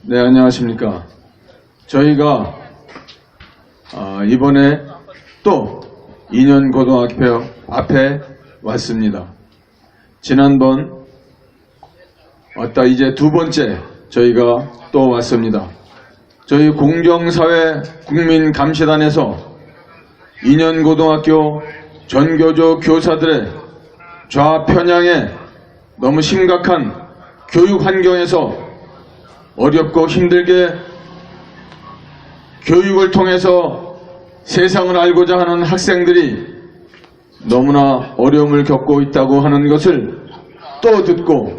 네, 안녕하십니까. 저희가 이번에 또 인현고등학교 앞에 왔습니다. 지난번 이제 두 번째 저희가 또 왔습니다. 저희 공정사회 국민감시단에서 인현고등학교 전교조 교사들의 좌편향에 너무 심각한 교육 환경에서 어렵고 힘들게 교육을 통해서 세상을 알고자 하는 학생들이 너무나 어려움을 겪고 있다고 하는 것을 또 듣고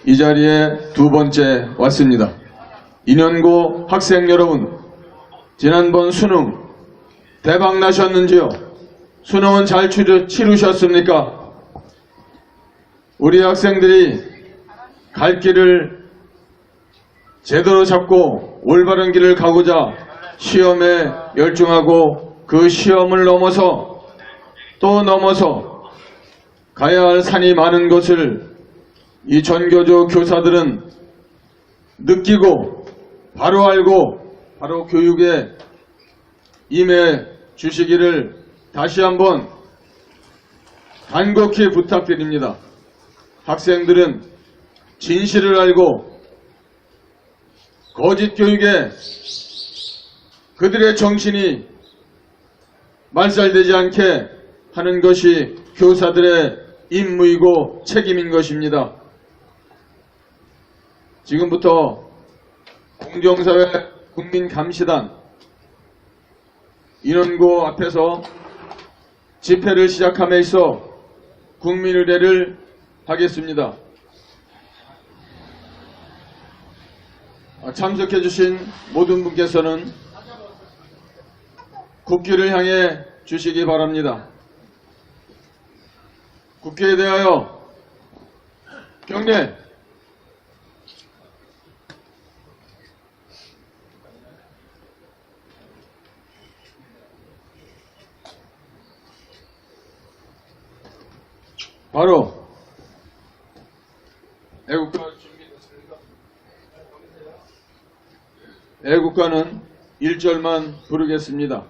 이 자리에 두 번째 왔습니다. 인현고 학생 여러분, 지난번 수능 대박 나셨는지요? 수능은 잘 치르셨습니까? 우리 학생들이 갈 길을 제대로 잡고 올바른 길을 가고자 시험에 열중하고 그 시험을 넘어서 또 넘어서 가야 할 산이 많은 것을 이 전교조 교사들은 느끼고 바로 알고 바로 교육에 임해 주시기를 다시 한번 간곡히 부탁드립니다. 학생들은 진실을 알고 거짓 교육에 그들의 정신이 말살되지 않게 하는 것이 교사들의 임무이고 책임인 것입니다. 지금부터 공정사회 국민감시단 인현고 앞에서 집회를 시작함에 있어 국민의례를 하겠습니다. 참석해 주신 모든 분께서는 국기를 향해 주시기 바랍니다. 국기에 대하여 경례. 바로 애국가 준비됐습니까? 애국가는 1절만 부르겠습니다.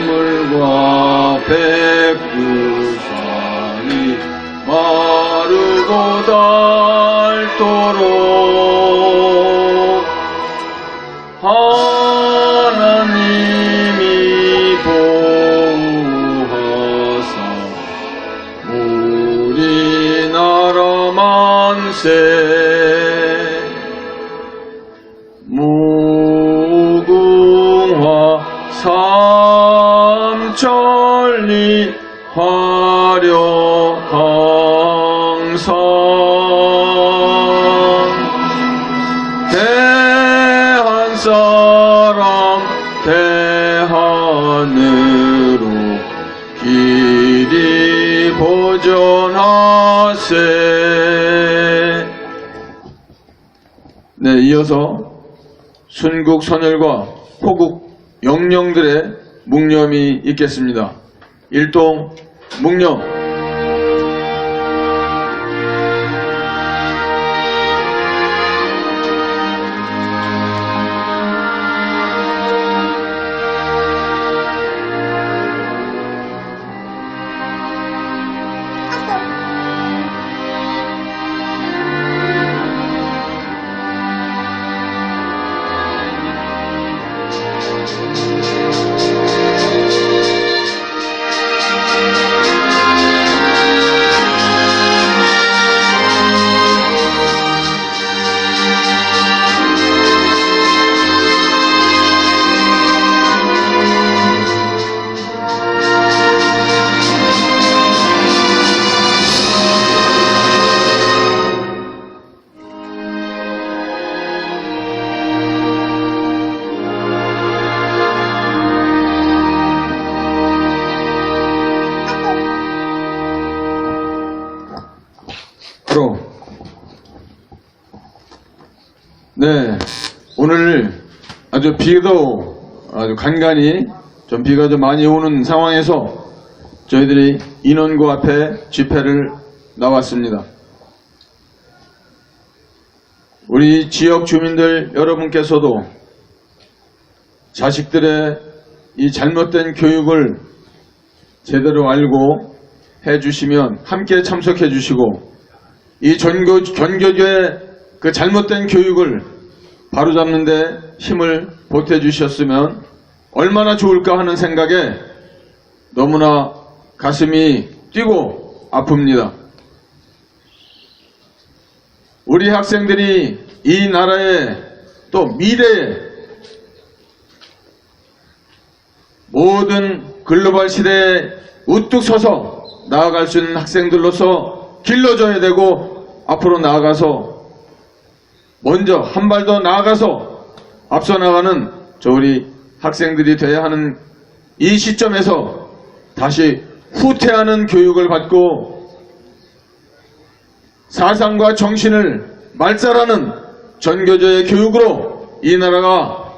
동해물과 백두산이 마르고 닳도록 하나님이 보호하사 우리나라 만세 삼천리 화려강산 대한사람 대한으로 길이 보존하세. 네, 이어서 순국 선열과 호국 영령들의 묵념이 있겠습니다. 일동 묵념. 바로 네, 오늘 아주 비도 아주 간간히 좀 비가 좀 많이 오는 상황에서 저희들이 인원구 앞에 집회를 나왔습니다. 우리 지역 주민들 여러분께서도 자식들의 이 잘못된 교육을 제대로 알고 해주시면 함께 참석해 주시고 이 전교조의 그 잘못된 교육을 바로잡는 데 힘을 보태 주셨으면 얼마나 좋을까 하는 생각에 너무나 가슴이 뛰고 아픕니다. 우리 학생들이 이 나라의 또 미래에 모든 글로벌 시대에 우뚝 서서 나아갈 수 있는 학생들로서 길러줘야 되고 앞으로 나아가서 먼저 한 발 더 나아가서 앞서 나가는 저 우리 학생들이 돼야 하는 이 시점에서 다시 후퇴하는 교육을 받고 사상과 정신을 말살하는 전교조의 교육으로 이 나라가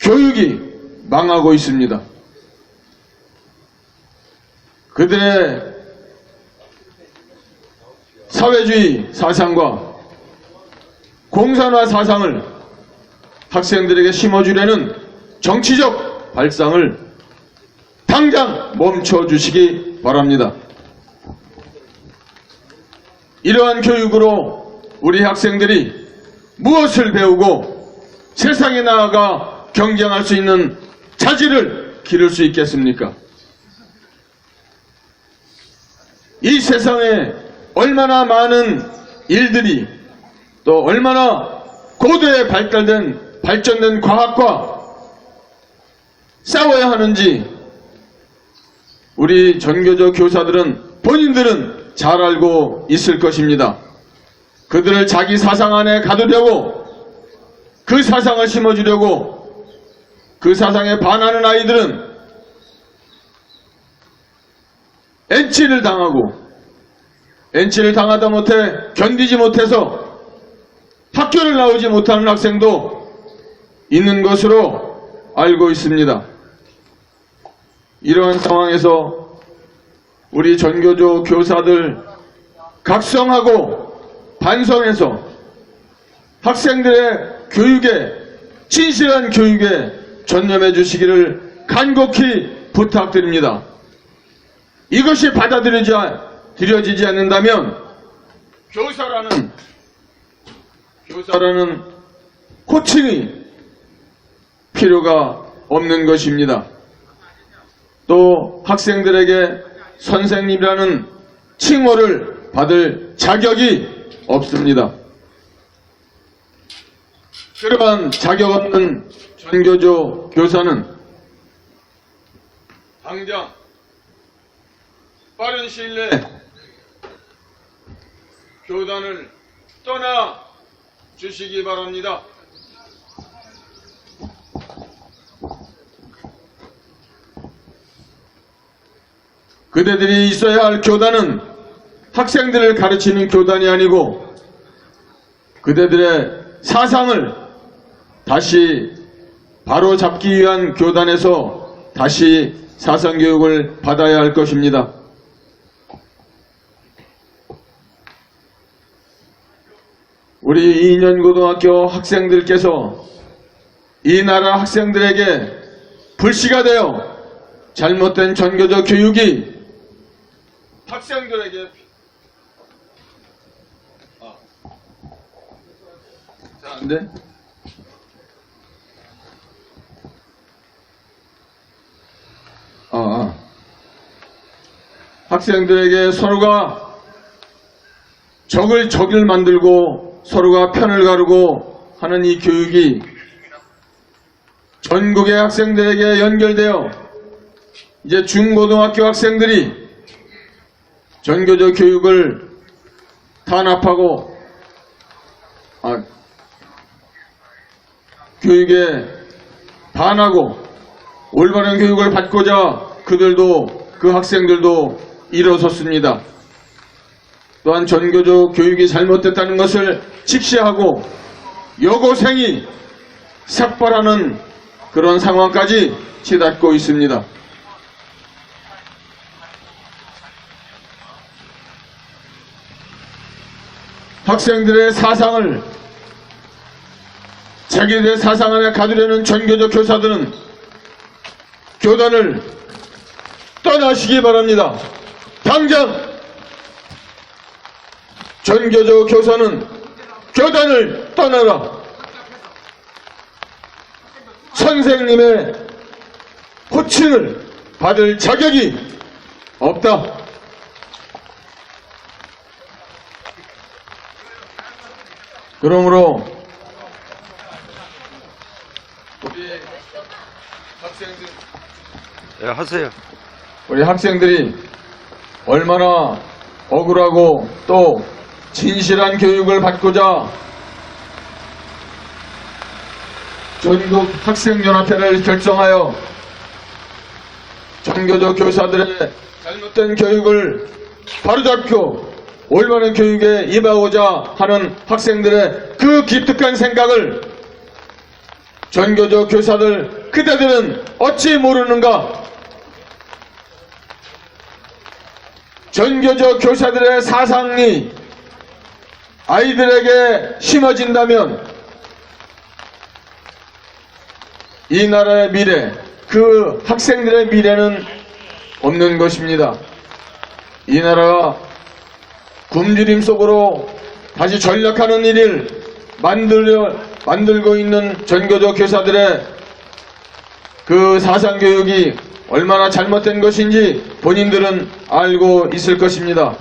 교육이 망하고 있습니다. 그들의 사회주의 사상과 공산화 사상을 학생들에게 심어주려는 정치적 발상을 당장 멈춰주시기 바랍니다. 이러한 교육으로 우리 학생들이 무엇을 배우고 세상에 나아가 경쟁할 수 있는 자질을 기를 수 있겠습니까? 이 세상에 얼마나 많은 일들이 또 얼마나 고도에 발전된 과학과 싸워야 하는지 우리 전교조 교사들은 본인들은 잘 알고 있을 것입니다. 그들을 자기 사상 안에 가두려고 그 사상을 심어주려고 그 사상에 반하는 아이들은 엔치를 당하고 엔치를 당하다 못해 견디지 못해서 학교를 나오지 못하는 학생도 있는 것으로 알고 있습니다. 이러한 상황에서 우리 전교조 교사들 각성하고 반성해서 학생들의 교육에 진실한 교육에 전념해 주시기를 간곡히 부탁드립니다. 이것이 받아들여지지 않는다면 교사라는 호칭이 필요가 없는 것입니다. 또 학생들에게 선생님이라는 칭호를 받을 자격이 없습니다. 그러한 자격 없는 전교조 교사는 당장 빠른 시일 내에 교단을 떠나 주시기 바랍니다. 그대들이 있어야 할 교단은 학생들을 가르치는 교단이 아니고 그대들의 사상을 다시 바로잡기 위한 교단에서 다시 사상교육을 받아야 할 것입니다. 우리 이인연고등학교 학생들께서 이 나라 학생들에게 불씨가 되어 잘못된 전교조 교육이 학생들에게 안 돼? 학생들에게 서로가 적을 만들고 서로가 편을 가르고 하는 이 교육이 전국의 학생들에게 연결되어 이제 중고등학교 학생들이 전교조 교육을 탄압하고 교육에 반하고 올바른 교육을 받고자 그들도 그 학생들도 일어섰습니다. 또한 전교조 교육이 잘못됐다는 것을 직시하고 여고생이 삭발하는 그런 상황까지 치닫고 있습니다. 학생들의 사상을 자기들의 사상 안에 가두려는 전교조 교사들은 교단을 떠나시기 바랍니다. 당장 전교조 교사는 교단을 떠나라. 선생님의 호칭을 받을 자격이 없다. 그러므로 우리 학생들, 하세요. 우리 학생들이 얼마나 억울하고 또 진실한 교육을 받고자 전국 학생연합회를 결성하여 전교조 교사들의 잘못된 교육을 바로잡고 올바른 교육에 임하고자 하는 학생들의 그 기특한 생각을 전교조 교사들 그대들은 어찌 모르는가? 전교조 교사들의 사상이 아이들에게 심어진다면 이 나라의 미래, 그 학생들의 미래는 없는 것입니다. 이 나라가 굶주림 속으로 다시 전락하는 일을 만들고 있는 전교조 교사들의 그 사상교육이 얼마나 잘못된 것인지 본인들은 알고 있을 것입니다.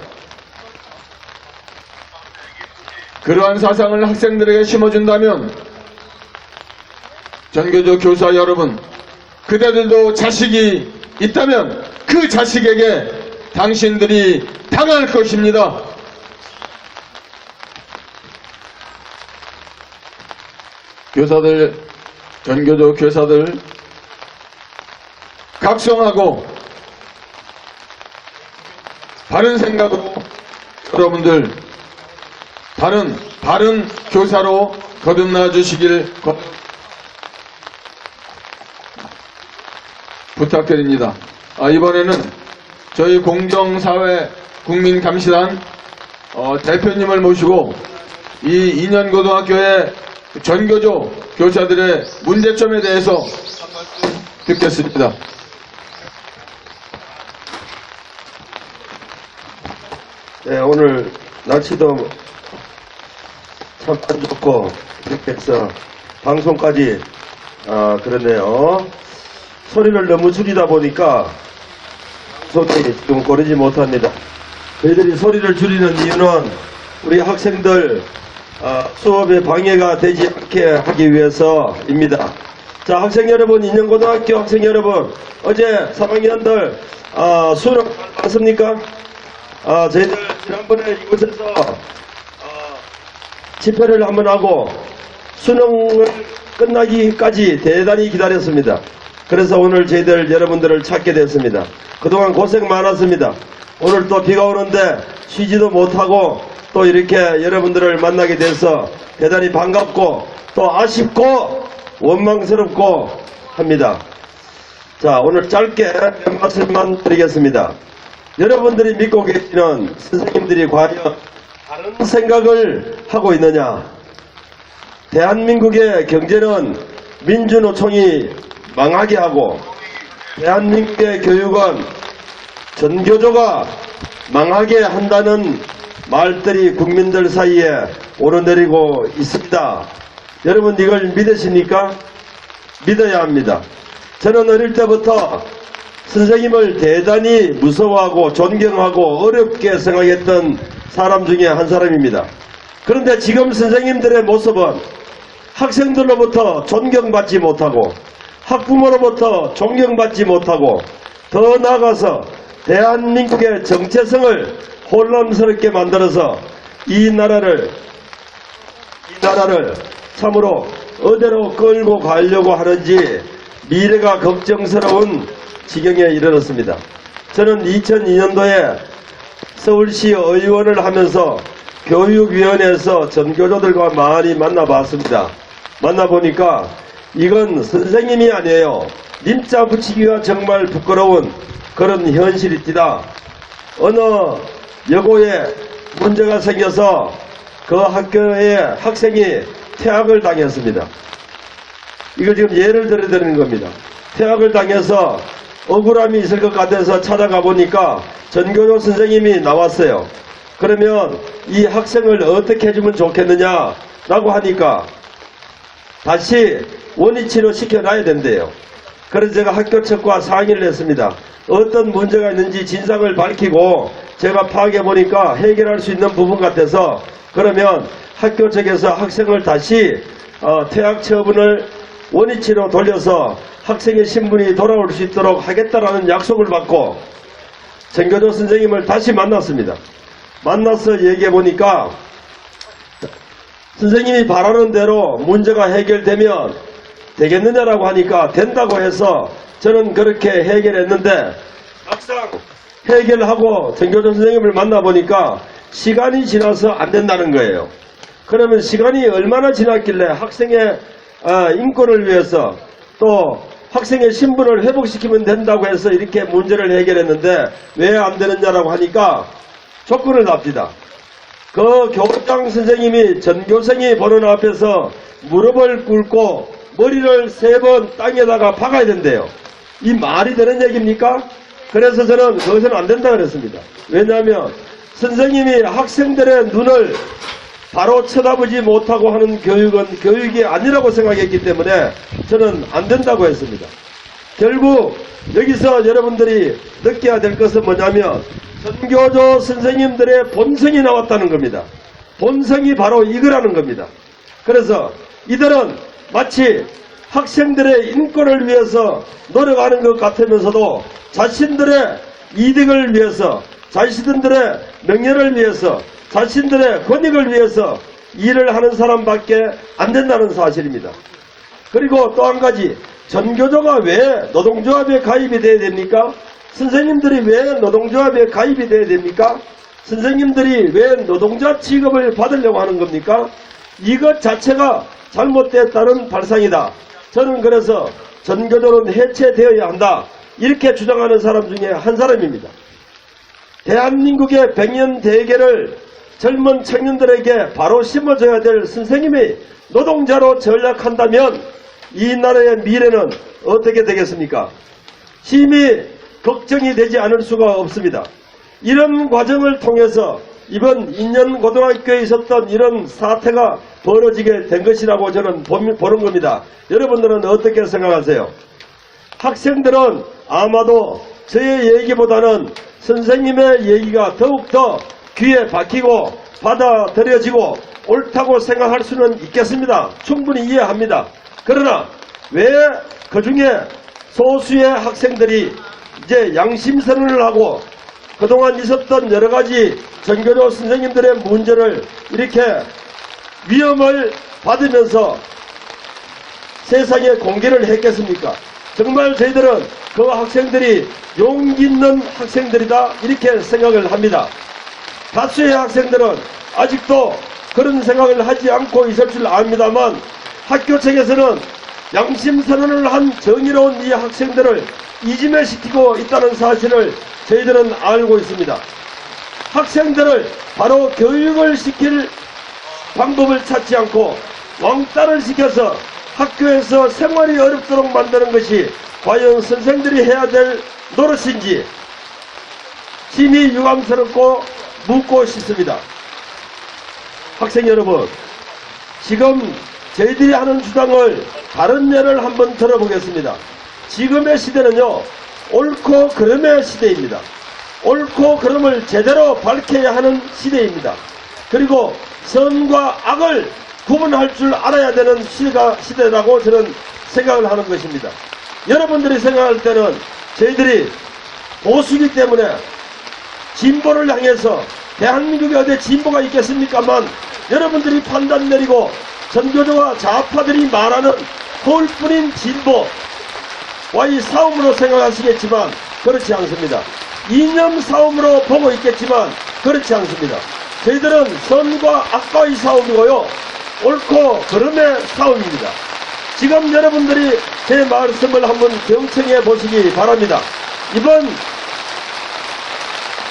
그러한 사상을 학생들에게 심어준다면 전교조 교사 여러분, 그대들도 자식이 있다면 그 자식에게 당신들이 당할 것입니다. 교사들, 전교조 교사들 각성하고 바른 생각으로 여러분들 바른 교사로 거듭나 주시길 부탁드립니다. 이번에는 저희 공정사회 국민감시단 대표님을 모시고 이 2년 고등학교의 전교조 교사들의 문제점에 대해서 한 말씀 듣겠습니다. 네, 오늘 날씨도 참 안 좋고 이렇게 해서 방송까지 그러네요. 소리를 너무 줄이다 보니까 방송이 좀 고르지 못합니다. 저희들이 소리를 줄이는 이유는 우리 학생들 수업에 방해가 되지 않게 하기 위해서입니다. 자, 학생 여러분, 인연고등학교 학생 여러분, 어제 3학년들 수능 봤습니까? 저희들 지난번에 이곳에서 집회를 한번 하고 수능을 끝나기까지 대단히 기다렸습니다. 그래서 오늘 저희들 여러분들을 찾게 됐습니다. 그동안 고생 많았습니다. 오늘 또 비가 오는데 쉬지도 못하고 또 이렇게 여러분들을 만나게 돼서 대단히 반갑고 또 아쉽고 원망스럽고 합니다. 자, 오늘 짧게 몇 말씀만 드리겠습니다. 여러분들이 믿고 계시는 선생님들이 과연 다른 생각을 하고 있느냐? 대한민국의 경제는 민주노총이 망하게 하고 대한민국의 교육은 전교조가 망하게 한다는 말들이 국민들 사이에 오르내리고 있습니다. 여러분 이걸 믿으십니까? 믿어야 합니다. 저는 어릴 때부터 선생님을 대단히 무서워하고 존경하고 어렵게 생각했던 사람 중에 한 사람입니다. 그런데 지금 선생님들의 모습은 학생들로부터 존경받지 못하고 학부모로부터 존경받지 못하고 더 나아가서 대한민국의 정체성을 혼란스럽게 만들어서 이 나라를 참으로 어디로 끌고 가려고 하는지 미래가 걱정스러운 지경에 이르렀습니다. 저는 2002년도에 서울시 의원을 하면서 교육위원회에서 전교조들과 많이 만나봤습니다. 만나보니까 이건 선생님이 아니에요. 님자 붙이기가 정말 부끄러운 그런 현실입니다. 어느 여고에 문제가 생겨서 그 학교의 학생이 퇴학을 당했습니다. 이거 지금 예를 들어 드리는 겁니다. 퇴학을 당해서 억울함이 있을 것 같아서 찾아가 보니까 전교조 선생님이 나왔어요. 그러면 이 학생을 어떻게 해주면 좋겠느냐라고 하니까 다시 원위치로 시켜놔야 된대요. 그래서 제가 학교 측과 상의를 했습니다. 어떤 문제가 있는지 진상을 밝히고 제가 파악해 보니까 해결할 수 있는 부분 같아서 그러면 학교 측에서 학생을 다시 퇴학 처분을 원위치로 돌려서 학생의 신분이 돌아올 수 있도록 하겠다라는 약속을 받고 전교조 선생님을 다시 만났습니다. 만나서 얘기해 보니까 선생님이 바라는 대로 문제가 해결되면 되겠느냐라고 하니까 된다고 해서 저는 그렇게 해결했는데 막상 해결하고 전교조 선생님을 만나보니까 시간이 지나서 안 된다는 거예요. 그러면 시간이 얼마나 지났길래 학생의 인권을 위해서 또 학생의 신분을 회복시키면 된다고 해서 이렇게 문제를 해결했는데 왜 안 되느냐라고 하니까 조건을 납니다. 그 교장 선생님이 전교생이 보는 앞에서 무릎을 꿇고 머리를 3번 땅에다가 박아야 된대요. 이 말이 되는 얘기입니까? 그래서 저는 그것은 안 된다 그랬습니다. 왜냐하면 선생님이 학생들의 눈을 바로 쳐다보지 못하고 하는 교육은 교육이 아니라고 생각했기 때문에 저는 안 된다고 했습니다. 결국 여기서 여러분들이 느껴야 될 것은 뭐냐면 전교조 선생님들의 본성이 나왔다는 겁니다. 본성이 바로 이거라는 겁니다. 그래서 이들은 마치 학생들의 인권을 위해서 노력하는 것 같으면서도 자신들의 이득을 위해서 자신들의 명예를 위해서 자신들의 권익을 위해서 일을 하는 사람밖에 안 된다는 사실입니다. 그리고 또 한 가지 전교조가 왜 노동조합에 가입이 돼야 됩니까? 선생님들이 왜 노동조합에 가입이 돼야 됩니까? 선생님들이 왜 노동자 취급을 받으려고 하는 겁니까? 이것 자체가 잘못됐다는 발상이다. 저는 그래서 전교조는 해체되어야 한다. 이렇게 주장하는 사람 중에 한 사람입니다. 대한민국의 백년 대계를 젊은 청년들에게 바로 심어줘야 될 선생님이 노동자로 전락한다면 이 나라의 미래는 어떻게 되겠습니까? 심히 걱정이 되지 않을 수가 없습니다. 이런 과정을 통해서 이번 인연고등학교에 있었던 이런 사태가 벌어지게 된 것이라고 저는 보는 겁니다. 여러분들은 어떻게 생각하세요? 학생들은 아마도 저의 얘기보다는 선생님의 얘기가 더욱더 귀에 박히고 받아들여지고 옳다고 생각할 수는 있겠습니다. 충분히 이해합니다. 그러나 왜 그중에 소수의 학생들이 이제 양심선언을 하고 그동안 있었던 여러가지 전교조 선생님들의 문제를 이렇게 위험을 받으면서 세상에 공개를 했겠습니까? 정말 저희들은 그 학생들이 용기 있는 학생들이다 이렇게 생각을 합니다. 다수의 학생들은 아직도 그런 생각을 하지 않고 있을 줄 압니다만 학교 측에서는 양심선언을 한 정의로운 이 학생들을 이지매시키고 있다는 사실을 저희들은 알고 있습니다. 학생들을 바로 교육을 시킬 방법을 찾지 않고 왕따를 시켜서 학교에서 생활이 어렵도록 만드는 것이 과연 선생들이 해야 될 노릇인지 심히 유감스럽고 묻고 싶습니다. 학생 여러분, 지금 저희들이 하는 주장을 다른 예를 한번 들어보겠습니다. 지금의 시대는요, 옳고 그름의 시대입니다. 옳고 그름을 제대로 밝혀야 하는 시대입니다. 그리고 선과 악을 구분할 줄 알아야 되는 시대라고 저는 생각을 하는 것입니다. 여러분들이 생각할 때는 저희들이 보수기 때문에 진보를 향해서 대한민국에 어디 진보가 있겠습니까만 여러분들이 판단 내리고 전교조와 좌파들이 말하는 거울뿐인 진보와의 싸움으로 생각하시겠지만 그렇지 않습니다. 이념 싸움으로 보고 있겠지만 그렇지 않습니다. 저희들은 선과 악과의 싸움이고요. 옳고 그름의 싸움입니다. 지금 여러분들이 제 말씀을 한번 경청해 보시기 바랍니다. 이번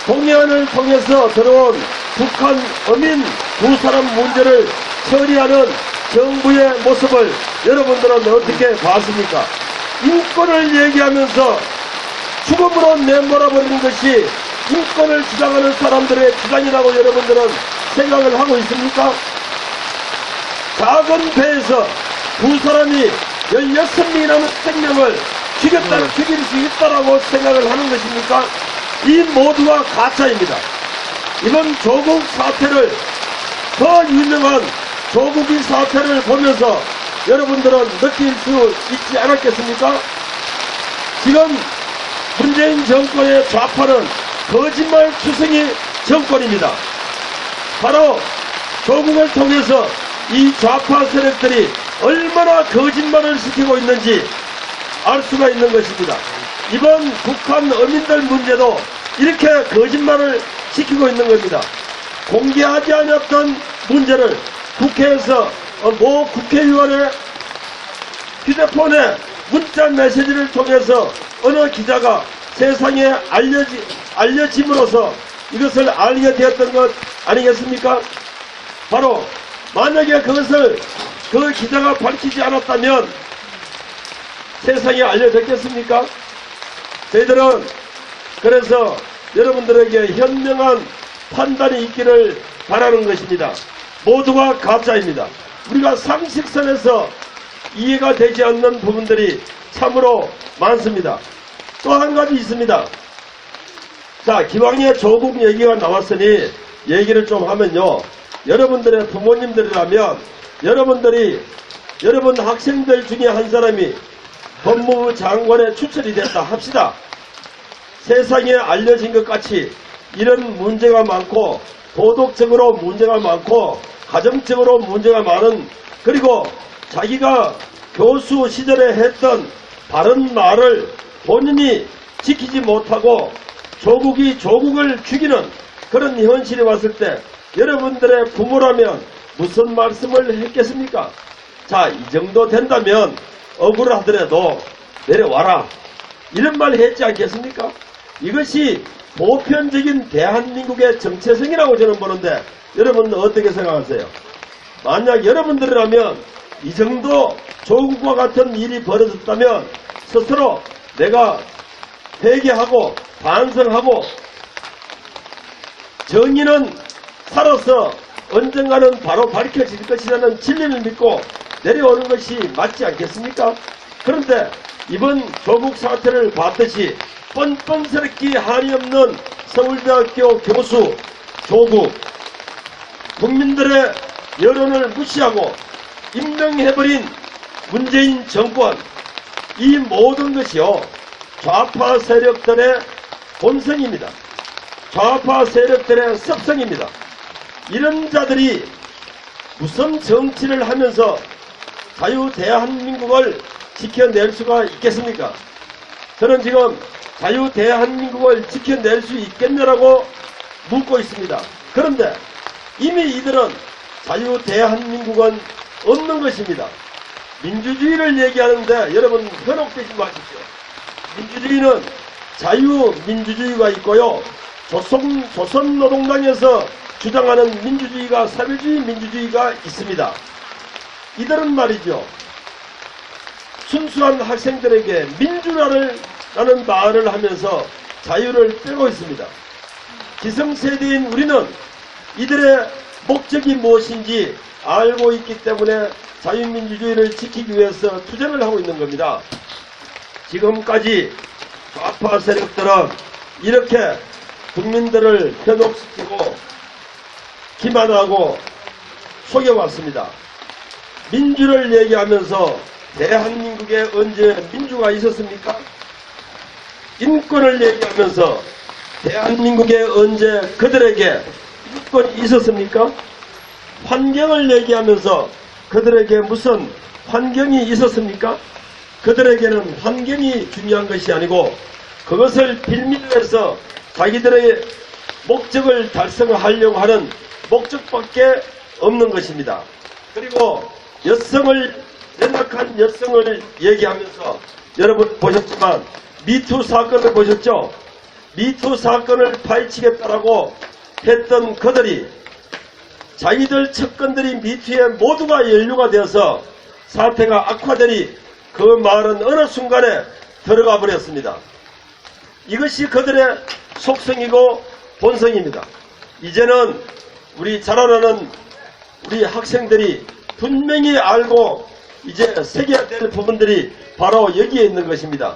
동해안을 통해서 들어온 북한 어민 두 사람 문제를 처리하는 정부의 모습을 여러분들은 어떻게 봤습니까? 인권을 얘기하면서 죽음으로 내몰아버리는 것이 인권을 주장하는 사람들의 주장이라고 여러분들은 생각을 하고 있습니까? 작은 배에서 두 사람이 16명이라는 생명을 죽일 수 있다라고 생각을 하는 것입니까? 이 모두가 가짜입니다. 이번 조국 사태를, 더 유명한 조국의 사태를 보면서 여러분들은 느낄 수 있지 않았겠습니까? 지금 문재인 정권의 좌파는 거짓말 투성이 정권입니다. 바로 조국을 통해서 이 좌파 세력들이 얼마나 거짓말을 시키고 있는지 알 수가 있는 것입니다. 이번 북한 어민들 문제도 이렇게 거짓말을 시키고 있는 겁니다. 공개하지 않았던 문제를 국회에서 모 국회의원의 휴대폰에 문자 메시지를 통해서 어느 기자가 세상에 알려짐으로써 이것을 알게 되었던 것 아니겠습니까? 바로 만약에 그것을 그 기자가 밝히지 않았다면 세상에 알려졌겠습니까? 저희들은 그래서 여러분들에게 현명한 판단이 있기를 바라는 것입니다. 모두가 가짜입니다. 우리가 상식선에서 이해가 되지 않는 부분들이 참으로 많습니다. 또 한 가지 있습니다. 자, 기왕에 조국 얘기가 나왔으니 얘기를 좀 하면요. 여러분들의 부모님들이라면 여러분 학생들 중에 한 사람이 법무부 장관에 추천이 됐다 합시다. 세상에 알려진 것 같이 이런 문제가 많고 도덕적으로 문제가 많고 가정적으로 문제가 많은, 그리고 자기가 교수 시절에 했던 바른 말을 본인이 지키지 못하고 조국이 조국을 죽이는 그런 현실이 왔을 때 여러분들의 부모라면 무슨 말씀을 했겠습니까? 자, 이 정도 된다면 억울하더라도 내려와라, 이런 말 했지 않겠습니까? 이것이 보편적인 대한민국의 정체성이라고 저는 보는데 여러분은 어떻게 생각하세요? 만약 여러분들이라면 이 정도 조국과 같은 일이 벌어졌다면 스스로 내가 회개하고 반성하고 정의는 살아서 언젠가는 바로 밝혀질 것이라는 진리를 믿고 내려오는 것이 맞지 않겠습니까? 그런데 이번 조국 사태를 봤듯이 뻔뻔스럽게 한이 없는 서울대학교 교수 조국, 국민들의 여론을 무시하고 임명해버린 문재인 정권, 이 모든 것이요 좌파 세력들의 본성입니다. 좌파 세력들의 습성입니다. 이런 자들이 무슨 정치를 하면서 자유 대한민국을 지켜낼 수가 있겠습니까? 저는 지금 자유 대한민국을 지켜낼 수 있겠느냐고 묻고 있습니다. 그런데 이미 이들은 자유 대한민국은 없는 것입니다. 민주주의를 얘기하는데 여러분 현혹되지 마십시오. 민주주의는 자유민주주의가 있고요. 조선노동당에서 주장하는 민주주의가 사회주의 민주주의가 있습니다. 이들은 말이죠. 순수한 학생들에게 민주라는 말을 하면서 자유를 빼고 있습니다. 기성세대인 우리는 이들의 목적이 무엇인지 알고 있기 때문에 자유민주주의를 지키기 위해서 투쟁을 하고 있는 겁니다. 지금까지 좌파 세력들은 이렇게 국민들을 현혹시키고 기만하고 속여왔습니다. 민주를 얘기하면서 대한민국에 언제 민주가 있었습니까? 인권을 얘기하면서 대한민국에 언제 그들에게 인권이 있었습니까? 환경을 얘기하면서 그들에게 무슨 환경이 있었습니까? 그들에게는 환경이 중요한 것이 아니고 그것을 빌미로 해서 자기들의 목적을 달성하려고 하는 목적밖에 없는 것입니다. 그리고 연락한 여성을 얘기하면서 여러분 보셨지만 미투 사건을 보셨죠? 미투 사건을 파헤치겠다라고 했던 그들이 자기들 측근들이 미투에 모두가 연루가 되어서 사태가 악화되니 그 말은 어느 순간에 들어가 버렸습니다. 이것이 그들의 속성이고 본성입니다. 이제는 우리 자라나는 우리 학생들이 분명히 알고 이제 새겨야 될 부분들이 바로 여기에 있는 것입니다.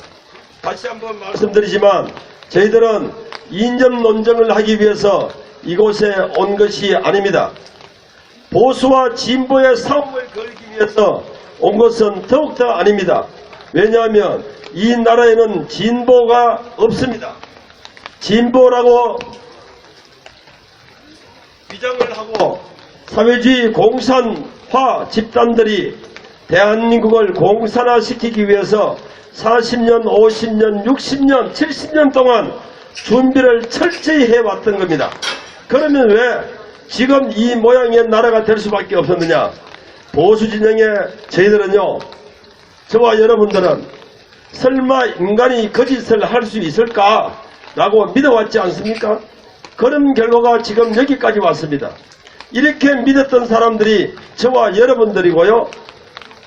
다시 한번 말씀드리지만 저희들은 이념 논쟁을 하기 위해서 이곳에 온 것이 아닙니다. 보수와 진보의 싸움을 걸기 위해서 온 것은 더욱더 아닙니다. 왜냐하면 이 나라에는 진보가 없습니다. 진보라고 위장을 하고 사회주의 공산화 집단들이 대한민국을 공산화시키기 위해서 40년, 50년, 60년, 70년 동안 준비를 철저히 해왔던 겁니다. 그러면 왜 지금 이 모양의 나라가 될 수밖에 없었느냐? 보수 진영의 저희들은요, 저와 여러분들은 설마 인간이 거짓을 할 수 있을까라고 믿어왔지 않습니까? 그런 결과가 지금 여기까지 왔습니다. 이렇게 믿었던 사람들이 저와 여러분들이고요,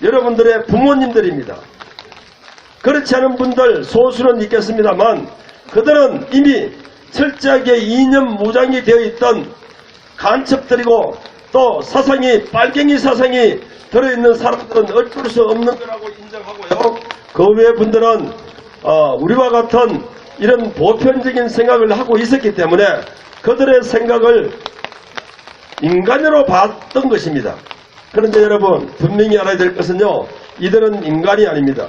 여러분들의 부모님들입니다. 그렇지 않은 분들 소수는 있겠습니다만 그들은 이미 철저하게 이념 무장이 되어 있던 간첩들이고 또 사상이 빨갱이 사상이 들어있는 사람들은 어쩔 수 없는 거라고 인정하고요. 그 외 분들은 우리와 같은 이런 보편적인 생각을 하고 있었기 때문에 그들의 생각을 인간으로 봤던 것입니다. 그런데 여러분 분명히 알아야 될 것은요, 이들은 인간이 아닙니다.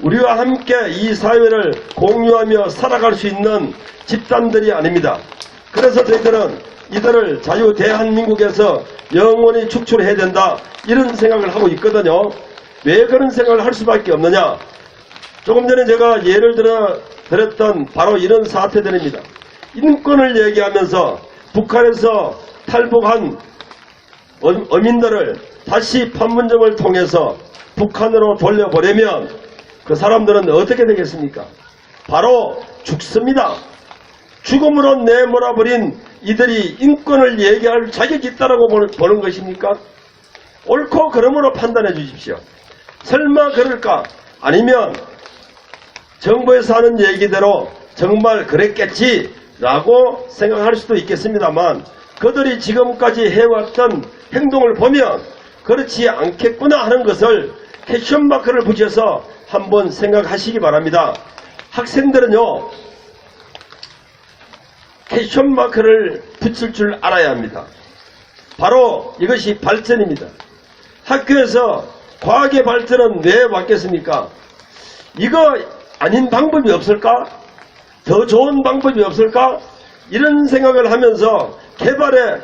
우리와 함께 이 사회를 공유하며 살아갈 수 있는 집단들이 아닙니다. 그래서 저희들은 이들을 자유 대한민국에서 영원히 축출해야 된다, 이런 생각을 하고 있거든요. 왜 그런 생각을 할 수밖에 없느냐? 조금 전에 제가 예를 들었던 바로 이런 사태들입니다. 인권을 얘기하면서 북한에서 탈북한 어민들을 다시 판문점을 통해서 북한으로 돌려보내면 그 사람들은 어떻게 되겠습니까? 바로 죽습니다. 죽음으로 내몰아버린 이들이 인권을 얘기할 자격이 있다라고 보는 것입니까? 옳고 그름으로 판단해 주십시오. 설마 그럴까? 아니면 정부에서 하는 얘기대로 정말 그랬겠지라고 생각할 수도 있겠습니다만 그들이 지금까지 해왔던 행동을 보면 그렇지 않겠구나 하는 것을 퀘스천마크를 붙여서 한번 생각하시기 바랍니다. 학생들은요, 퀘스천마크를 붙일 줄 알아야 합니다. 바로 이것이 발전입니다. 학교에서 과학의 발전은 왜 왔겠습니까? 이거 아닌 방법이 없을까? 더 좋은 방법이 없을까? 이런 생각을 하면서 개발의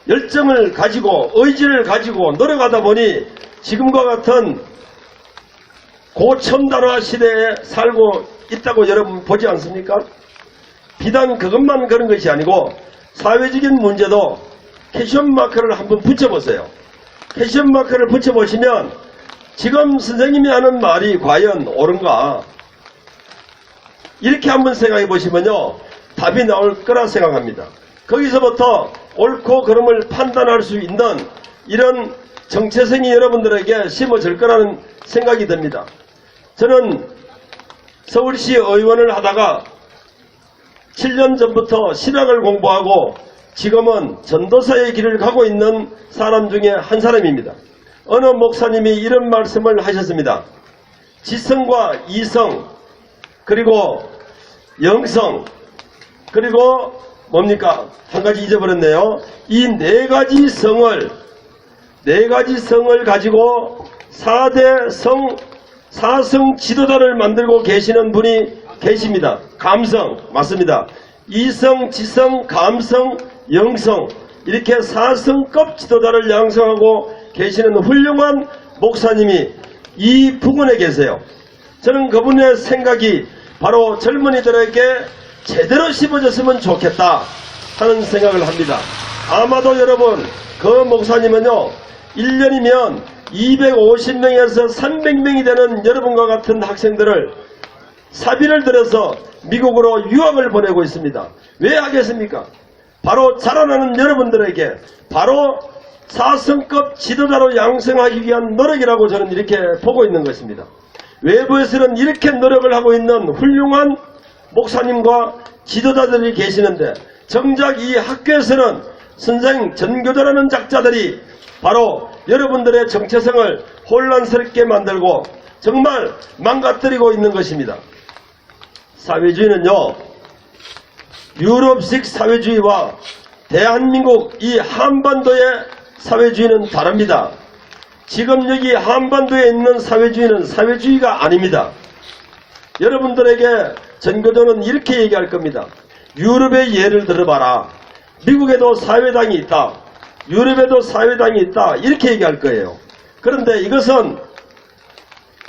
열정을 가지고 의지를 가지고 노력하다 보니 지금과 같은 고첨단화 시대에 살고 있다고 여러분 보지 않습니까? 비단 그것만 그런 것이 아니고 사회적인 문제도 퀘스천마크를 한번 붙여보세요. 퀘스천마크를 붙여보시면 지금 선생님이 하는 말이 과연 옳은가? 이렇게 한번 생각해 보시면요, 답이 나올 거라 생각합니다. 거기서부터 옳고 그름을 판단할 수 있는 이런 정체성이 여러분들에게 심어질 거라는 생각이 듭니다. 저는 서울시 의원을 하다가 7년 전부터 신학을 공부하고 지금은 전도사의 길을 가고 있는 사람 중에 한 사람입니다. 어느 목사님이 이런 말씀을 하셨습니다. 지성과 이성, 그리고 영성, 그리고 뭡니까? 한 가지 잊어버렸네요. 이 네 가지 성을 가지고 4대 사성 지도자를 만들고 계시는 분이 계십니다. 감성, 맞습니다. 이성, 지성, 감성, 영성, 이렇게 4성급 지도자를 양성하고 계시는 훌륭한 목사님이 이 부근에 계세요. 저는 그분의 생각이 바로 젊은이들에게 제대로 씹어졌으면 좋겠다. 하는 생각을 합니다. 아마도 여러분 그 목사님은요 1년이면 250명에서 300명이 되는 여러분과 같은 학생들을 사비를 들여서 미국으로 유학을 보내고 있습니다. 왜 하겠습니까? 바로 자라나는 여러분들에게 바로 사성급 지도자로 양성하기 위한 노력이라고 저는 이렇게 보고 있는 것입니다. 외부에서는 이렇게 노력을 하고 있는 훌륭한 목사님과 지도자들이 계시는데 정작 이 학교에서는 선생 전교조라는 작자들이 바로 여러분들의 정체성을 혼란스럽게 만들고 정말 망가뜨리고 있는 것입니다. 사회주의는요 유럽식 사회주의와 대한민국 이 한반도의 사회주의는 다릅니다. 지금 여기 한반도에 있는 사회주의는 사회주의가 아닙니다. 여러분들에게 전교조는 이렇게 얘기할 겁니다. 유럽의 예를 들어봐라. 미국에도 사회당이 있다. 유럽에도 사회당이 있다. 이렇게 얘기할 거예요. 그런데 이것은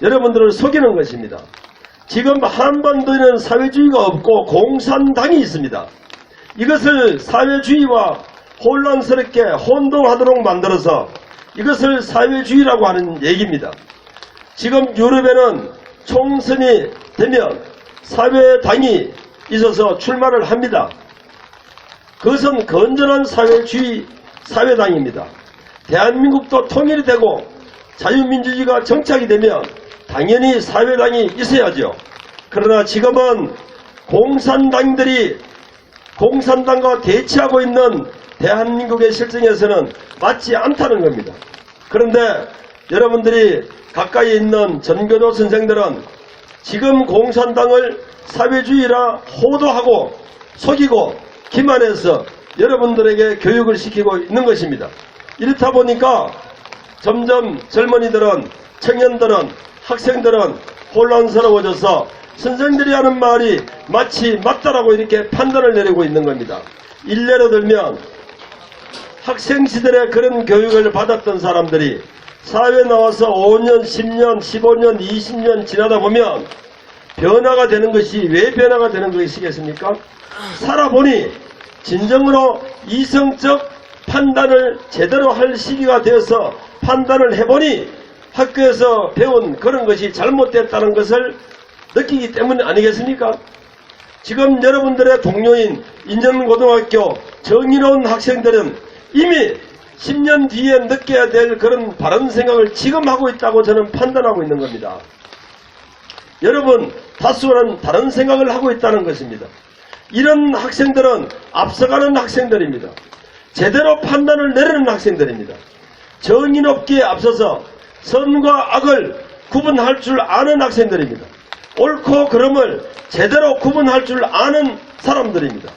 여러분들을 속이는 것입니다. 지금 한반도에는 사회주의가 없고 공산당이 있습니다. 이것을 사회주의와 혼란스럽게 혼동하도록 만들어서 이것을 사회주의라고 하는 얘기입니다. 지금 유럽에는 총선이 되면 사회당이 있어서 출마를 합니다. 그것은 건전한 사회주의 사회당입니다. 대한민국도 통일이 되고 자유민주주의가 정착이 되면 당연히 사회당이 있어야죠. 그러나 지금은 공산당들이 공산당과 대치하고 있는 대한민국의 실정에서는 맞지 않다는 겁니다. 그런데 여러분들이 가까이 있는 전교조 선생들은 지금 공산당을 사회주의라 호도하고 속이고 기만해서 여러분들에게 교육을 시키고 있는 것입니다. 이렇다 보니까 점점 젊은이들은 청년들은 학생들은 혼란스러워져서 선생들이 하는 말이 마치 맞다라고 이렇게 판단을 내리고 있는 겁니다. 일례로 들면 학생시절에 그런 교육을 받았던 사람들이 사회에 나와서 5년, 10년, 15년, 20년 지나다 보면 변화가 되는 것이 왜 변화가 되는 것이겠습니까? 살아보니 진정으로 이성적 판단을 제대로 할 시기가 되어서 판단을 해보니 학교에서 배운 그런 것이 잘못됐다는 것을 느끼기 때문 아니겠습니까? 지금 여러분들의 동료인 인천고등학교 정의로운 학생들은 이미 10년 뒤에 느껴야 될 그런 바른 생각을 지금 하고 있다고 저는 판단하고 있는 겁니다. 여러분 다수는 다른 생각을 하고 있다는 것입니다. 이런 학생들은 앞서가는 학생들입니다. 제대로 판단을 내리는 학생들입니다. 정의롭기에 앞서서 선과 악을 구분할 줄 아는 학생들입니다. 옳고 그름을 제대로 구분할 줄 아는 사람들입니다.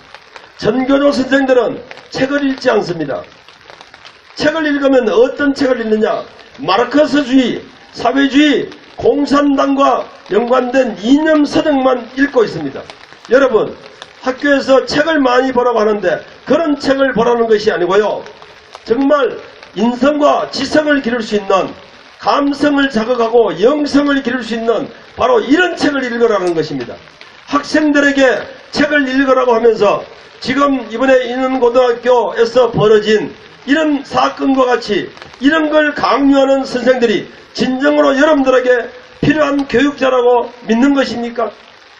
전교조 선생들은 책을 읽지 않습니다. 책을 읽으면 어떤 책을 읽느냐? 마르크스주의, 사회주의, 공산당과 연관된 이념 서적만 읽고 있습니다. 여러분 학교에서 책을 많이 보라고 하는데 그런 책을 보라는 것이 아니고요. 정말 인성과 지성을 기를 수 있는 감성을 자극하고 영성을 기를 수 있는 바로 이런 책을 읽으라는 것입니다. 학생들에게 책을 읽으라고 하면서 지금 이번에 인천고등학교에서 벌어진 이런 사건과 같이 이런 걸 강요하는 선생들이 진정으로 여러분들에게 필요한 교육자라고 믿는 것입니까?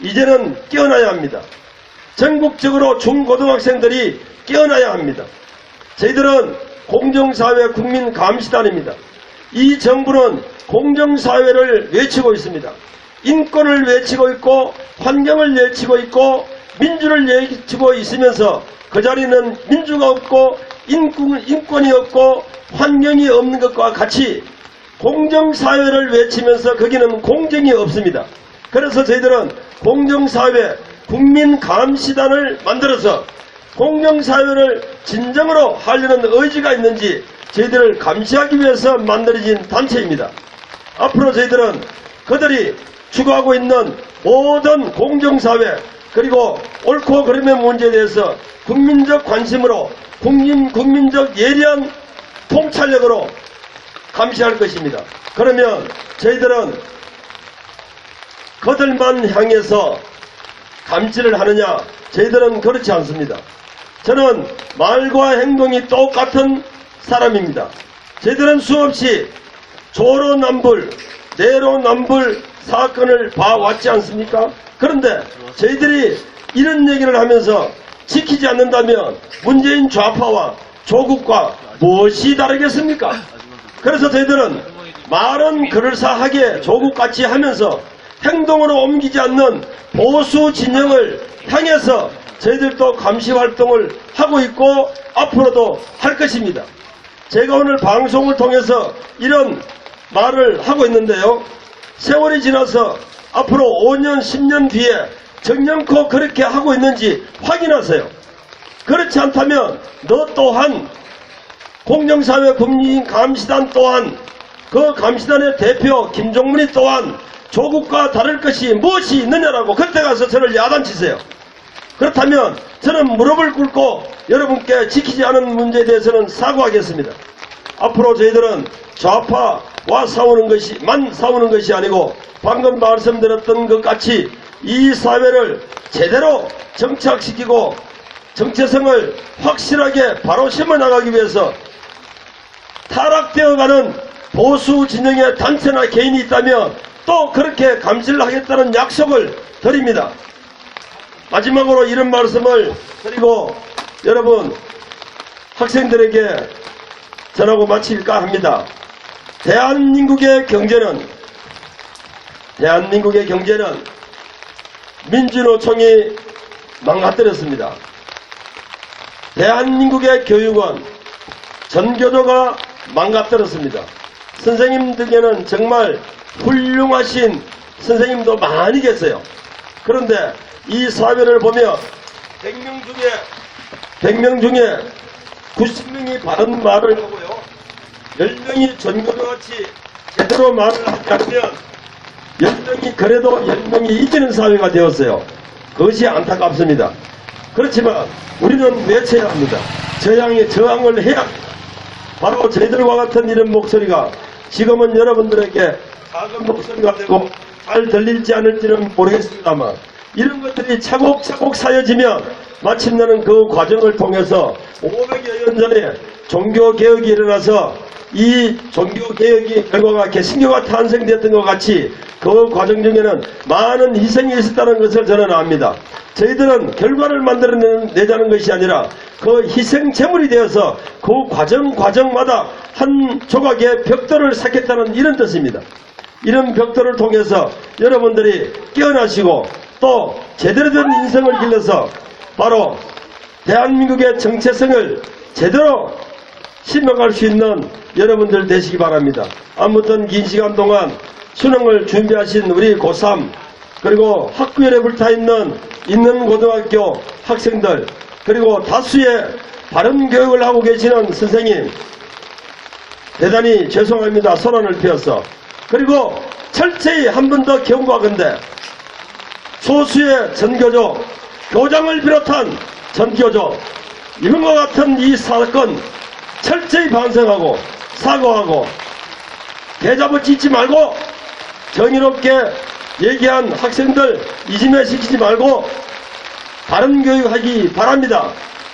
이제는 깨어나야 합니다. 전국적으로 중고등학생들이 깨어나야 합니다. 저희들은 공정사회 국민감시단입니다. 이 정부는 공정사회를 외치고 있습니다. 인권을 외치고 있고 환경을 외치고 있고 민주를 외치고 있으면서 그 자리는 민주가 없고 인권이 없고 환경이 없는 것과 같이 공정사회를 외치면서 거기는 공정이 없습니다. 그래서 저희들은 공정사회 국민감시단을 만들어서 공정사회를 진정으로 하려는 의지가 있는지 저희들을 감시하기 위해서 만들어진 단체입니다. 앞으로 저희들은 그들이 추구하고 있는 모든 공정사회 그리고 옳고 그름의 문제에 대해서 국민적 관심으로 국민적 예리한 통찰력으로 감시할 것입니다. 그러면 저희들은 그들만 향해서 감시를 하느냐? 저희들은 그렇지 않습니다. 저는 말과 행동이 똑같은 사람입니다. 저희들은 수없이 조로남불, 내로남불 사건을 봐왔지 않습니까? 그런데 저희들이 이런 얘기를 하면서 지키지 않는다면 문재인 좌파와 조국과 무엇이 다르겠습니까? 그래서 저희들은 말은 그럴싸하게 조국같이 하면서 행동으로 옮기지 않는 보수 진영을 향해서 저희들도 감시 활동을 하고 있고 앞으로도 할 것입니다. 제가 오늘 방송을 통해서 이런 말을 하고 있는데요. 세월이 지나서 앞으로 5년, 10년 뒤에 정년코 그렇게 하고 있는지 확인하세요. 그렇지 않다면 너 또한 공정사회 국민감시단 또한 그 감시단의 대표 김종문이 또한 조국과 다를 것이 무엇이 있느냐라고 그때 가서 저를 야단치세요. 그렇다면 저는 무릎을 꿇고 여러분께 지키지 않은 문제에 대해서는 사과하겠습니다. 앞으로 저희들은 좌파와 싸우는 것이 아니고 방금 말씀드렸던 것 같이 이 사회를 제대로 정착시키고 정체성을 확실하게 바로 심어나가기 위해서 타락되어가는 보수 진영의 단체나 개인이 있다면 또 그렇게 감시를 하겠다는 약속을 드립니다. 마지막으로 이런 말씀을 드리고 여러분 학생들에게 전하고 마칠까 합니다. 대한민국의 경제는 민주노총이 망가뜨렸습니다. 대한민국의 교육은 전교조가 망가뜨렸습니다. 선생님들에게는 정말 훌륭하신 선생님도 많이 계세요. 그런데 이 사회를 보면 100명 중에 90명이 바른 말을 하고요. 10명이 전교조같이 제대로 말을 하지 않으면 10명이 그래도 10명이 이기는 사회가 되었어요. 그것이 안타깝습니다. 그렇지만 우리는 외쳐야 합니다. 저항을 해야 합니다. 바로 저희들과 같은 이런 목소리가 지금은 여러분들에게 작은 목소리가 되고 잘 들릴지 않을지는 모르겠습니다만 이런 것들이 차곡차곡 쌓여지면 마침내는 그 과정을 통해서 500여 년 전에 종교개혁이 일어나서 이 종교개혁의 결과가 개신교가 탄생되었던 것 같이 그 과정 중에는 많은 희생이 있었다는 것을 저는 압니다. 저희들은 결과를 만들어내자는 것이 아니라 그 희생 제물이 되어서 그 과정마다 한 조각의 벽돌을 쌓겠다는 이런 뜻입니다. 이런 벽돌을 통해서 여러분들이 깨어나시고 또 제대로 된 인생을 길러서 바로 대한민국의 정체성을 제대로 심어갈 수 있는 여러분들 되시기 바랍니다. 아무튼 긴 시간 동안 수능을 준비하신 우리 고3 그리고 학교에 붙어있는 고등학교 학생들 그리고 다수의 바른 교육을 하고 계시는 선생님 대단히 죄송합니다. 소란을 피워서 그리고 철저히 한 번 더 경고하건대 소수의 전교조 교장을 비롯한 전교조 이번과 같은 이 사건 철저히 반성하고 사과하고 대잡을 짓지 말고 정의롭게 얘기한 학생들 이지매시키지 말고 바른 교육하기 바랍니다.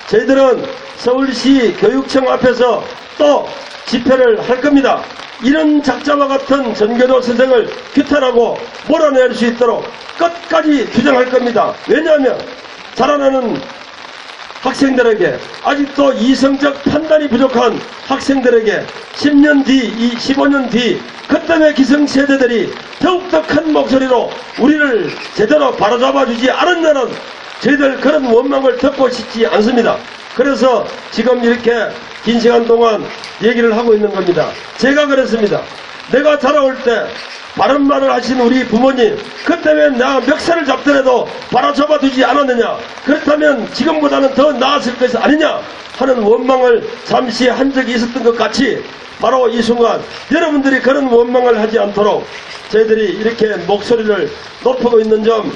저희들은 서울시 교육청 앞에서 또 집회를 할 겁니다. 이런 작자와 같은 전교조 선생을 규탄하고 몰아낼 수 있도록 끝까지 주장할 겁니다. 왜냐하면 자라나는 학생들에게 아직도 이성적 판단이 부족한 학생들에게 10년 뒤, 15년 뒤 그때의 기성세대들이 더욱더 큰 목소리로 우리를 제대로 바로잡아주지 않았냐는 저희들 그런 원망을 듣고 싶지 않습니다. 그래서 지금 이렇게 긴 시간 동안 얘기를 하고 있는 겁니다. 제가 그랬습니다. 내가 자라올 때 바른 말을 하신 우리 부모님 그때 왜 나 멱살을 잡더라도 바로잡아두지 않았느냐 그렇다면 지금보다는 더 나았을 것이 아니냐 하는 원망을 잠시 한 적이 있었던 것 같이 바로 이 순간 여러분들이 그런 원망을 하지 않도록 저희들이 이렇게 목소리를 높이고 있는 점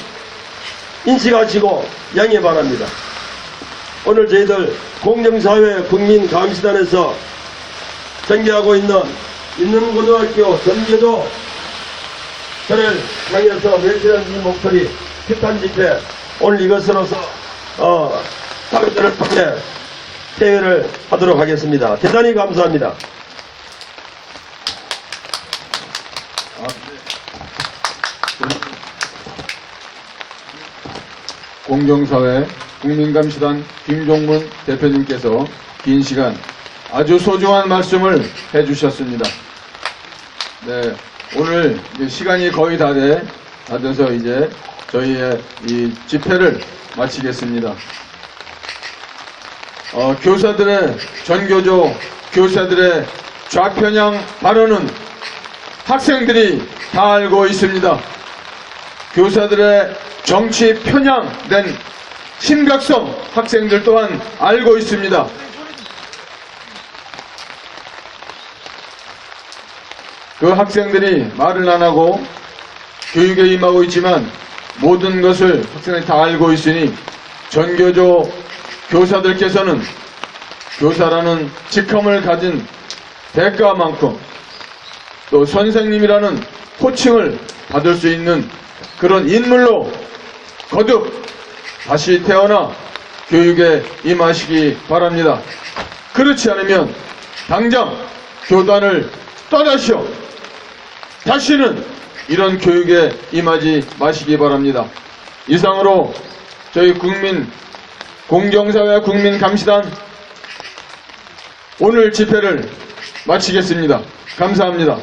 인식하시고 양해 바랍니다. 오늘 저희들 공정사회 국민감시단에서 전개하고 있는 고등학교 전교조 저를 향해서 외치는 이 목소리 규탄 집회 오늘 이것으로서 다 사회들을 통해 퇴회를 하도록 하겠습니다. 대단히 감사합니다. 공정사회 국민감시단 김종문 대표님께서 긴 시간 아주 소중한 말씀을 해주셨습니다. 네, 오늘 이제 시간이 거의 다 돼서 이제 저희의 이 집회를 마치겠습니다. 교사들의 전교조 교사들의 좌편향 발언은 학생들이 다 알고 있습니다. 교사들의 정치 편향된 심각성 학생들 또한 알고 있습니다. 그 학생들이 말을 안 하고 교육에 임하고 있지만 모든 것을 학생들이 다 알고 있으니 전교조 교사들께서는 교사라는 직함을 가진 대가만큼 또 선생님이라는 호칭을 받을 수 있는 그런 인물로 거듭 다시 태어나 교육에 임하시기 바랍니다. 그렇지 않으면 당장 교단을 떠나시오. 다시는 이런 교육에 임하지 마시기 바랍니다. 이상으로 저희 공정사회 국민감시단 오늘 집회를 마치겠습니다. 감사합니다.